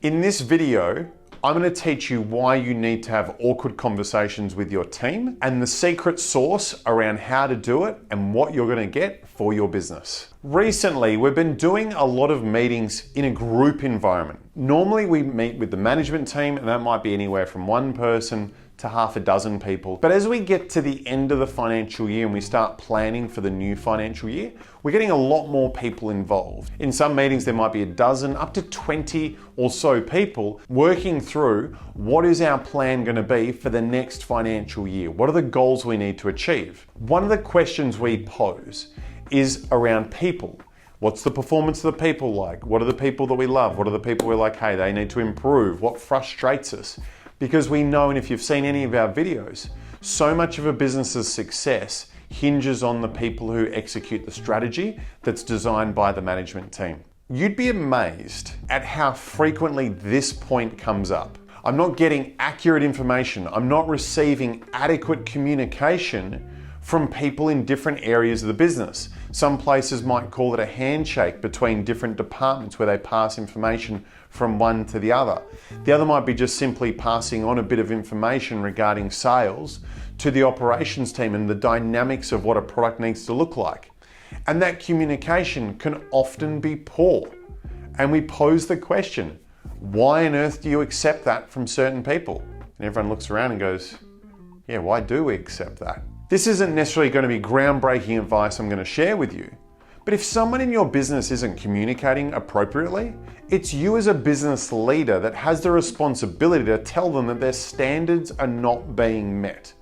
In this video, I'm going to teach you why you need to have awkward conversations with your team and the secret sauce around how to do it and what you're going to get for your business. Recently, we've been doing a lot of meetings in a group environment. Normally, we meet with the management team, and that might be anywhere from one person to half a dozen people. But as we get to the end of the financial year and we start planning for the new financial year, we're getting a lot more people involved. In some meetings, there might be a dozen, up to 20 or so people working through what is our plan going to be for the next financial year? What are the goals we need to achieve? One of the questions we pose is around people. What's the performance of the people like? What are the people that we love? What are the people we're like, hey, they need to improve? What frustrates us? Because we know, and if you've seen any of our videos, so much of a business's success hinges on the people who execute the strategy that's designed by the management team. You'd be amazed at how frequently this point comes up. I'm not getting accurate information. I'm not receiving adequate communication from people in different areas of the business. Some places might call it a handshake between different departments where they pass information from one to the other. The other might be just simply passing on a bit of information regarding sales to the operations team and the dynamics of what a product needs to look like. And that communication can often be poor. And we pose the question, why on earth do you accept that from certain people? And everyone looks around and goes, yeah, why do we accept that? This isn't necessarily going to be groundbreaking advice I'm going to share with you, but if someone in your business isn't communicating appropriately, it's you as a business leader that has the responsibility to tell them that their standards are not being met.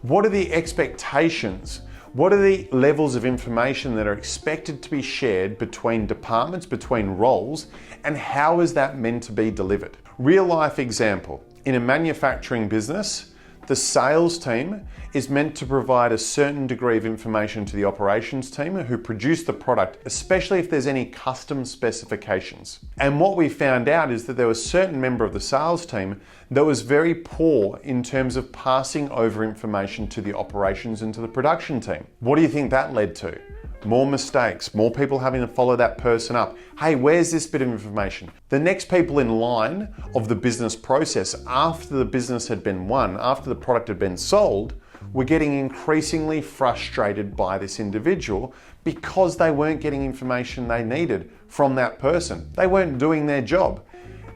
What are the expectations? What are the levels of information that are expected to be shared between departments, between roles, and how is that meant to be delivered? Real life example, in a manufacturing business, the sales team is meant to provide a certain degree of information to the operations team who produce the product, especially if there's any custom specifications. And what we found out is that there was a certain member of the sales team that was very poor in terms of passing over information to the operations and to the production team. What do you think that led to? More mistakes, more people having to follow that person up. Hey, where's this bit of information? The next people in line of the business process, after the business had been won, after the product had been sold, were getting increasingly frustrated by this individual because they weren't getting information they needed from that person. They weren't doing their job.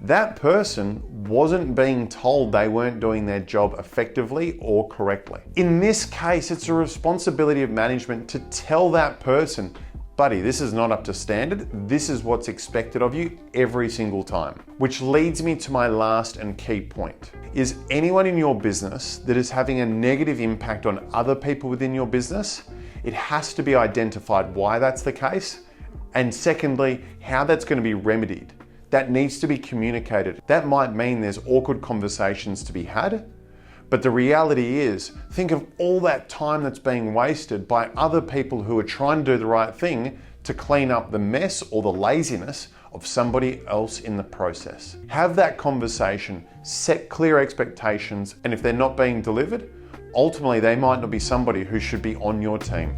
That person wasn't being told they weren't doing their job effectively or correctly. In this case, it's a responsibility of management to tell that person, buddy, this is not up to standard. This is what's expected of you every single time. Which leads me to my last and key point. Is anyone in your business that is having a negative impact on other people within your business, it has to be identified why that's the case. And secondly, how that's going to be remedied. That needs to be communicated. That might mean there's awkward conversations to be had, but the reality is, think of all that time that's being wasted by other people who are trying to do the right thing to clean up the mess or the laziness of somebody else in the process. Have that conversation, set clear expectations, and if they're not being delivered, ultimately they might not be somebody who should be on your team.